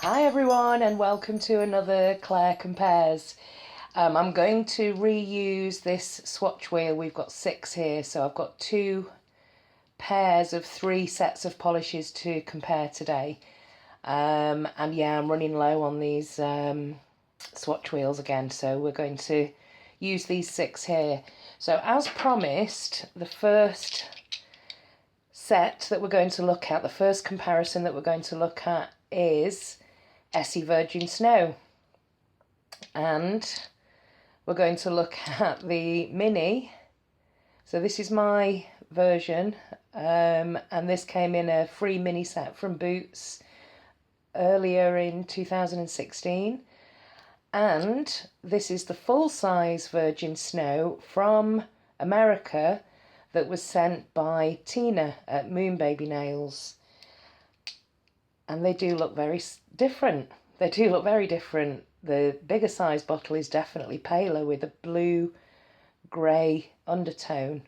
Hi everyone and welcome to another Clare Compares. I'm going to reuse this swatch wheel. We've got 6 here, so I've got 2 pairs of 3 sets of polishes to compare today. And yeah, I'm running low on these swatch wheels again, so we're going to use these 6 here. So as promised, the first set that we're going to look at, the first comparison that we're going to look at is Essie Virgin Snow, and we're going to look at the mini. So this is my version, and this came in a free mini set from Boots earlier in 2016, and this is the full-size Virgin Snow from America that was sent by Tina at Moon Baby Nails. And they do look very different. They do look very different. The bigger size bottle is definitely paler with a blue-grey undertone.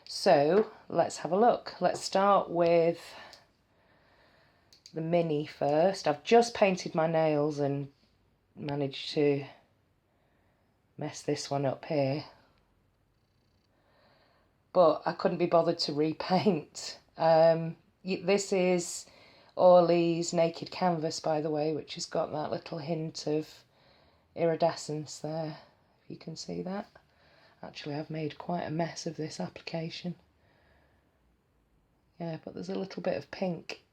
So let's have a look. Let's start with the mini first. I've just painted my nails and managed to mess this one up here. But I couldn't be bothered to repaint. This is Orly's Naked Canvas, by the way, which has got that little hint of iridescence there, if you can see that. Actually, I've made quite a mess of this application. Yeah, but there's a little bit of pink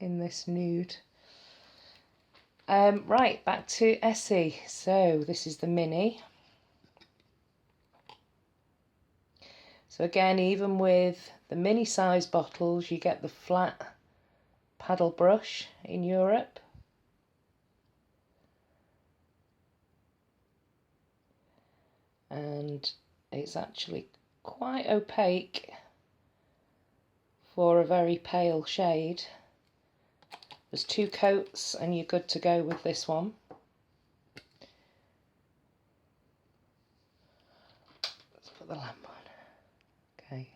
in this nude. Right, back to Essie. So this is the mini. So again, even with the mini size bottles, you get the flat paddle brush in Europe. And it's actually quite opaque for a very pale shade. There's 2 coats and you're good to go with this one. Let's put the lamp on. Okay.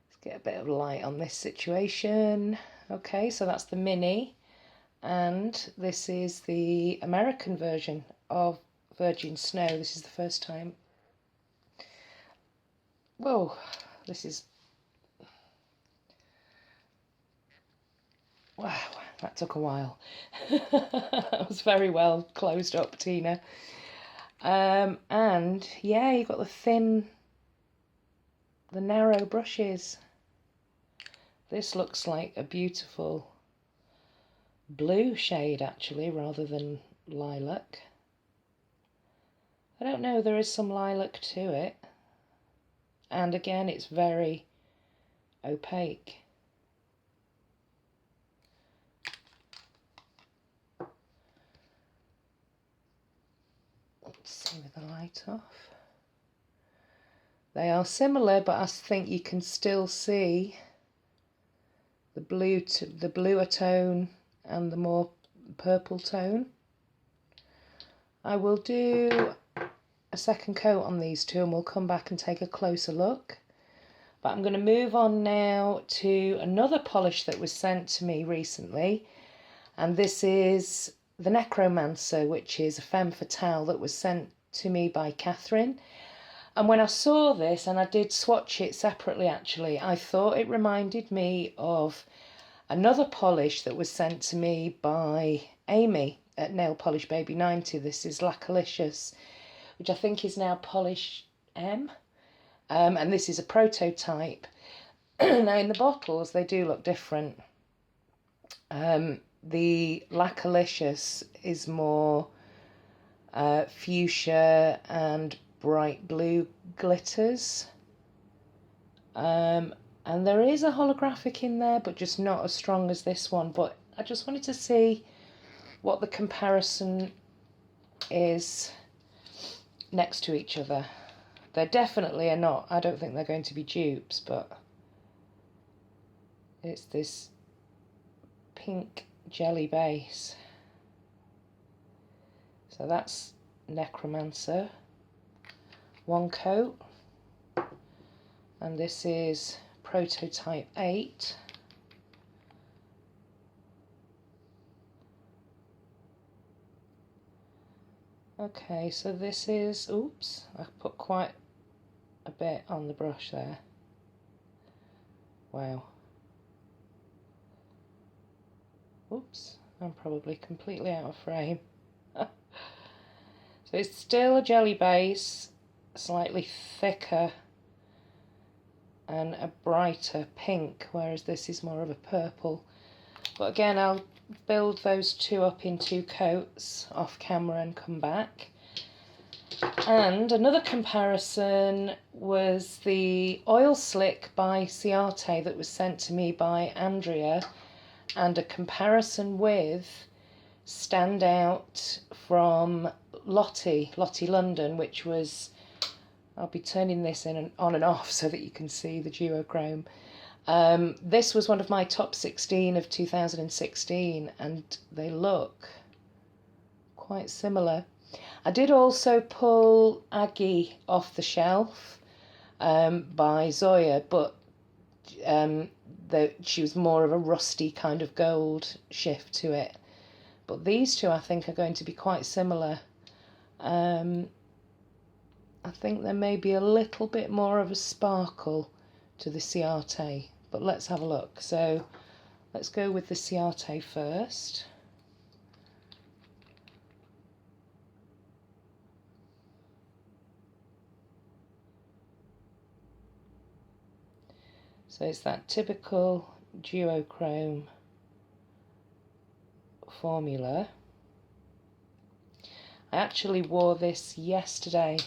Let's get a bit of light on this situation. Okay, so that's the mini. And this is the American version of Virgin Snow. This is the first time. Whoa, this is... Wow, that took a while. That was very well closed up, Tina. And yeah, you've got the narrow brushes. This looks like a beautiful blue shade, actually, rather than lilac. I don't know, there is some lilac to it. And again, it's very opaque. Let's see with the light off. They are similar, but I think you can still see the bluer tone and the more purple tone. I will do a second coat on these 2 and we'll come back and take a closer look. But I'm going to move on now to another polish that was sent to me recently, and this is the Necromancer, which is a Femme Fatale that was sent to me by Catherine. And when I saw this, and I did swatch it separately actually, I thought it reminded me of another polish that was sent to me by Amy at Nail Polish Baby 90. This is Lacquerlicious, which I think is now Polish M. And this is a prototype. Now in the bottles they do look different. The Lacquerlicious is more fuchsia and bright blue glitters. And there is a holographic in there, but just not as strong as this one. But I just wanted to see what the comparison is next to each other. They definitely are not. I don't think they're going to be dupes, but it's this pink jelly base. So that's Necromancer, 1 coat, and this is Prototype 8. Okay, so this is, oops, I put quite a bit on the brush there. Wow. Oops, I'm probably completely out of frame. So it's still a jelly base, slightly thicker and a brighter pink, whereas this is more of a purple. But again, I'll build those two up in 2 coats off camera and come back. And another comparison was the oil slick by Ciate that was sent to me by Andrea, and a comparison with Standout from Lottie London, which was, I'll be turning this on and off so that you can see the duochrome. This was one of my top 16 of 2016, and they look quite similar. I did also pull Aggie off the shelf by Zoya, but she was more of a rusty kind of gold shift to it. But these two I think are going to be quite similar. I think there may be a little bit more of a sparkle to the Ciate, but let's have a look. So let's go with the Ciate first. So it's that typical duochrome formula. I actually wore this yesterday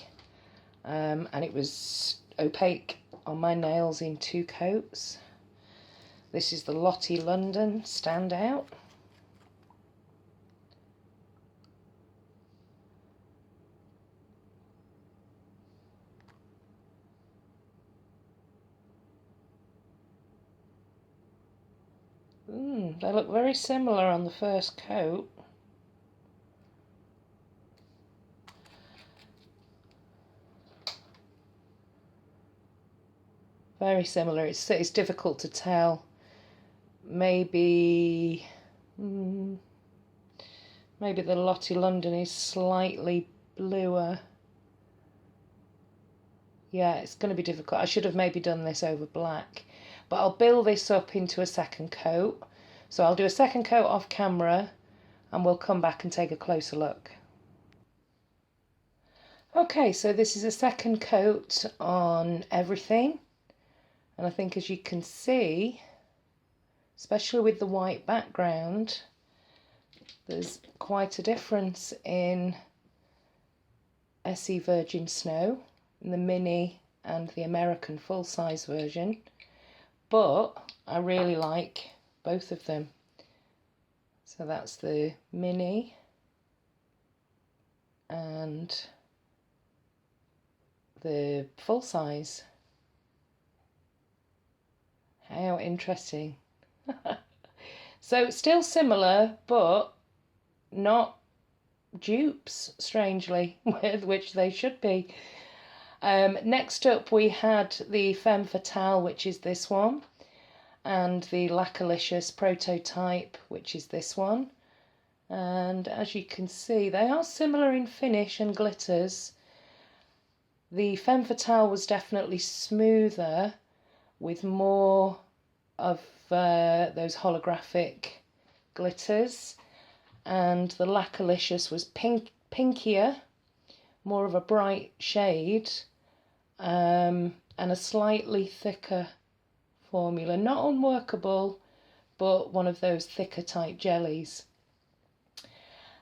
and it was opaque on my nails in 2 coats. This is the Lottie London Standout. They look very similar on the first coat. Very similar. It's difficult to tell. Maybe the Lottie London is slightly bluer. Yeah, it's going to be difficult. I should have maybe done this over black. But I'll build this up into a second coat. So I'll do a second coat off camera and we'll come back and take a closer look. Okay, so this is a second coat on everything. And I think, as you can see, especially with the white background, there's quite a difference in Essie Virgin Snow, in the mini and the American full-size version. But I really like both of them. So that's the mini and the full size. How interesting. So still similar, but not dupes, strangely, with which they should be. Next up we had the Femme Fatale, which is this one, and the Lacquerlicious Prototype, which is this one. And as you can see, they are similar in finish and glitters. The Femme Fatale was definitely smoother with more of those holographic glitters, and the Lacquerlicious was pinkier, more of a bright shade, and a slightly thicker formula. Not unworkable, but one of those thicker type jellies.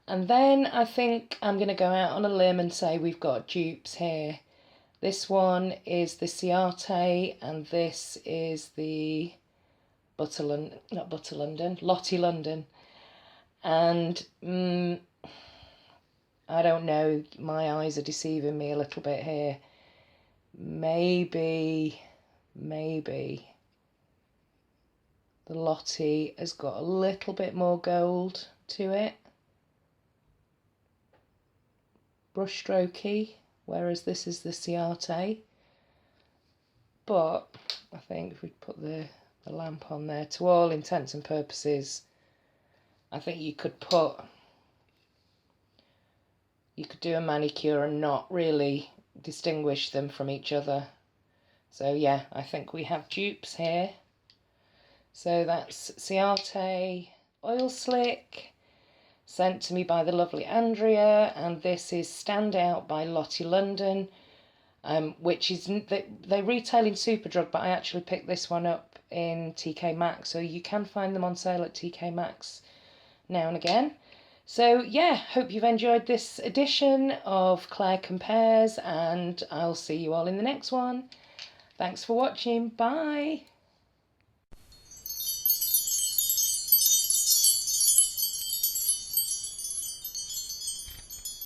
And then I think I'm going to go out on a limb and say we've got dupes here. This one is the Ciate, and this is the Lottie London. And I don't know, my eyes are deceiving me a little bit here. Maybe the Lottie has got a little bit more gold to it. Brush strokey, whereas this is the Ciate. But I think if we put the lamp on there, to all intents and purposes, I think you could put you could do a manicure and not really distinguish them from each other. So yeah, I think we have dupes here. So that's Ciate Oil Slick, sent to me by the lovely Andrea, and this is Stand Out by Lottie London, which is, they retail in Superdrug, but I actually picked this one up in TK Maxx, so you can find them on sale at TK Maxx now and again. So yeah, hope you've enjoyed this edition of Clare Compares, and I'll see you all in the next one. Thanks for watching. Bye.